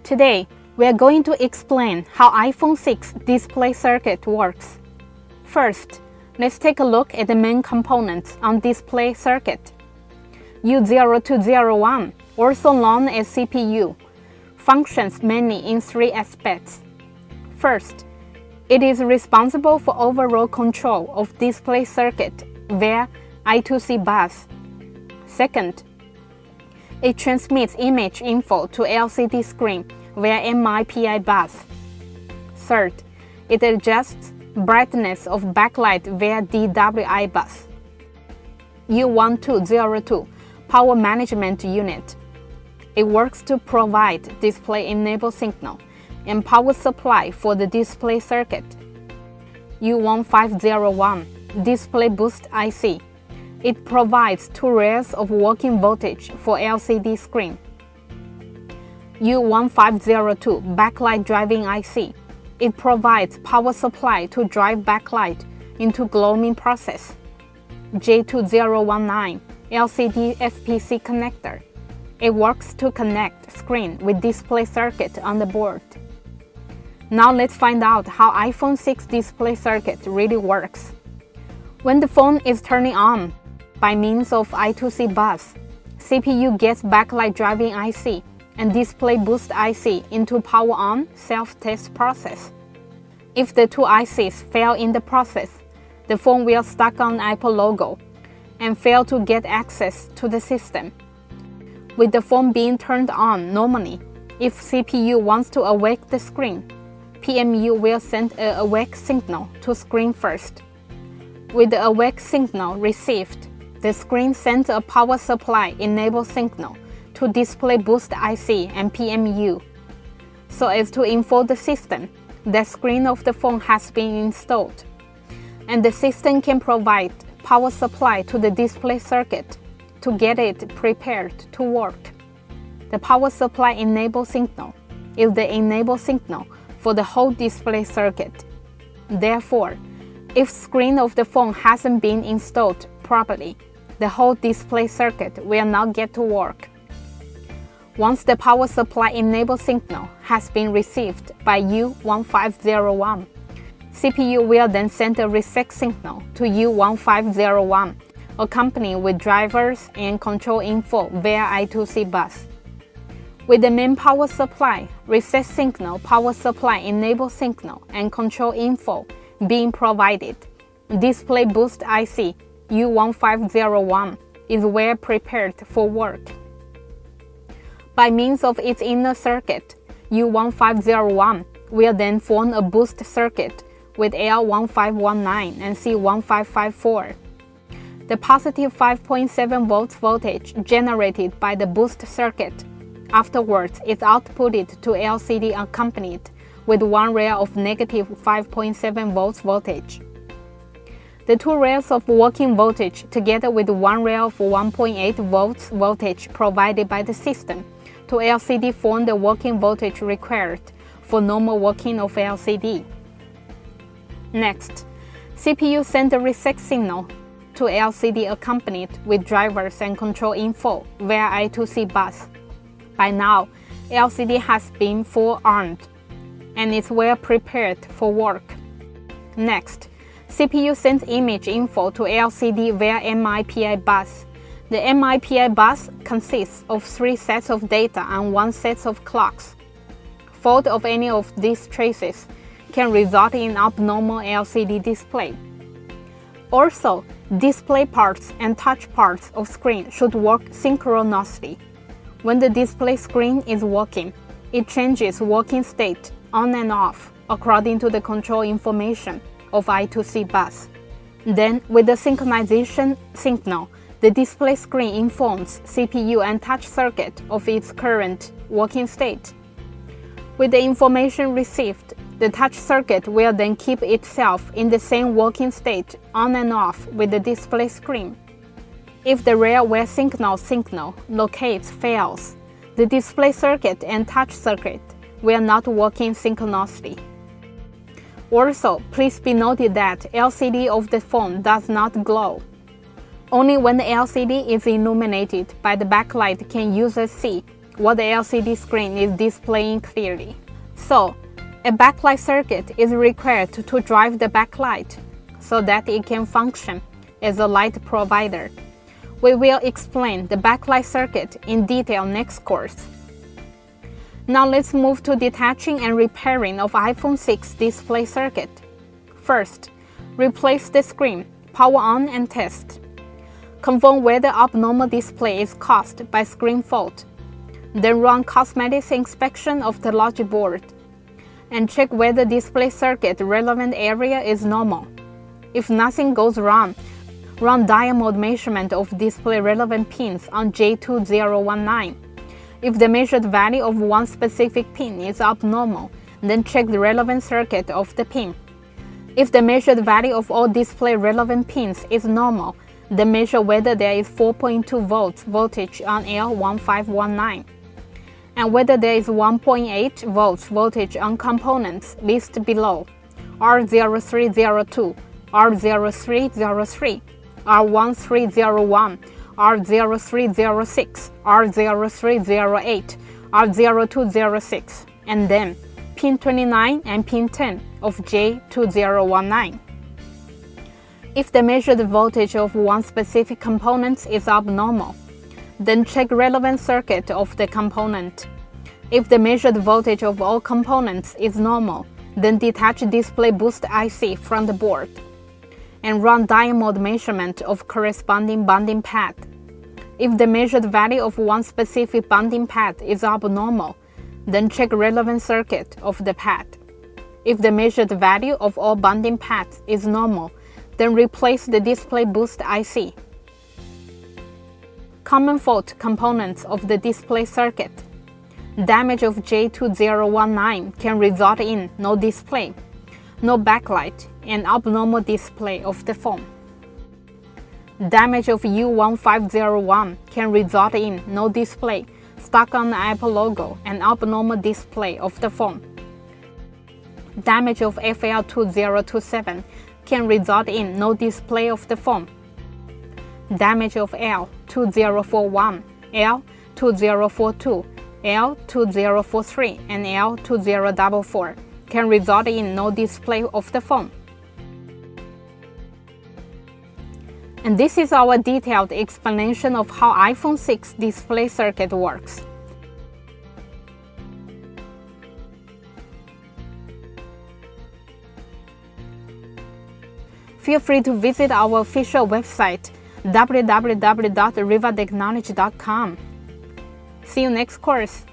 Today, we are going to explain how iPhone 6 display circuit works. First, let's take a look at the main components on display circuit. U0201, also known as CPU, functions mainly in three aspects. First, it is responsible for overall control of display circuit via I2C bus. Second, it transmits image info to LCD screen via MIPI bus. Third, it adjusts brightness of backlight via DWI bus. U1202, Power Management Unit. It works to provide display-enabled signal and power supply for the display circuit. U1501, Display Boost IC. It provides two rails of working voltage for LCD screen. U1502, Backlight Driving IC. It provides power supply to drive backlight into gloaming process. J2019, LCD FPC connector. It works to connect screen with display circuit on the board. Now let's find out how iPhone 6 display circuit really works. When the phone is turning on by means of I2C bus, CPU gets backlight driving IC and display boost IC into power on self-test process. If the two ICs fail in the process, the phone will stuck on Apple logo and fail to get access to the system. With the phone being turned on normally, if CPU wants to awake the screen, PMU will send an awake signal to screen first. With the awake signal received, the screen sends a power supply enabled signal to display boost IC and PMU, so as to inform the system that screen of the phone has been installed, and the system can provide power supply to the display circuit to get it prepared to work. The power supply enable signal is the enable signal for the whole display circuit. Therefore, if screen of the phone hasn't been installed properly, the whole display circuit will not get to work. Once the power supply enable signal has been received by U1501, CPU will then send a reset signal to U1501, accompanied with drivers and control info via I2C bus. With the main power supply, reset signal, power supply enable signal, and control info being provided, display boost IC U1501 is well prepared for work. By means of its inner circuit, U1501 will then form a boost circuit with L1519 and C1554. The positive 5.7 volts voltage generated by the boost circuit afterwards is outputted to LCD accompanied with one rail of negative 5.7 volts voltage. The two rails of working voltage together with one rail of 1.8 volts voltage provided by the system to LCD form the working voltage required for normal working of LCD. Next, CPU sends the reset signal to LCD accompanied with drivers and control info via I2C bus. By now, LCD has been forearmed and is well prepared for work. Next, CPU sends image info to LCD via MIPI bus. The MIPI bus consists of 3 sets of data and 1 set of clocks. Fault of any of these traces can result in abnormal LCD display. Also, display parts and touch parts of screen should work synchronously. When the display screen is working, it changes working state on and off according to the control information of I2C bus. Then, with the synchronization signal, the display screen informs CPU and touch circuit of its current working state. With the information received, the touch circuit will then keep itself in the same working state on and off with the display screen. If the rail where signal locates fails, the display circuit and touch circuit will not working synchronously. Also, please be noted that LCD of the phone does not glow. Only when the LCD is illuminated by the backlight can users see what the LCD screen is displaying clearly. So, a backlight circuit is required to drive the backlight so that it can function as a light provider. We will explain the backlight circuit in detail next course. Now let's move to detaching and repairing of iPhone 6 display circuit. First, replace the screen, power on and test. Confirm whether abnormal display is caused by screen fault. Then run cosmetic inspection of the logic board and check whether display circuit relevant area is normal. If nothing goes wrong, run diode mode measurement of display relevant pins on J2019. If the measured value of one specific pin is abnormal, then check the relevant circuit of the pin. If the measured value of all display relevant pins is normal, then measure whether there is 4.2 volts voltage on L1519 and whether there is 1.8 volts voltage on components listed below: R0302, R0303, R1301, R0306, R0308, R0206, and then pin 29 and pin 10 of J2019. If the measured voltage of one specific component is abnormal, then check relevant circuit of the component. If the measured voltage of all components is normal, then detach display boost IC from the board and run diode mode measurement of corresponding bonding pad. If the measured value of one specific bonding pad is abnormal, then check relevant circuit of the pad. If the measured value of all bonding pads is normal, then replace the display boost IC. Common fault components of the display circuit. Damage of J2019 can result in no display, no backlight, and abnormal display of the phone. Damage of U1501 can result in no display, stuck on the Apple logo, and abnormal display of the phone. Damage of FL2027 can result in no display of the phone. Damage of L2041, L2042, L2043, and L2044 can result in no display of the phone. And this is our detailed explanation of how iPhone 6 display circuit works. Feel free to visit our official website www.rivadechnology.com. See you next course.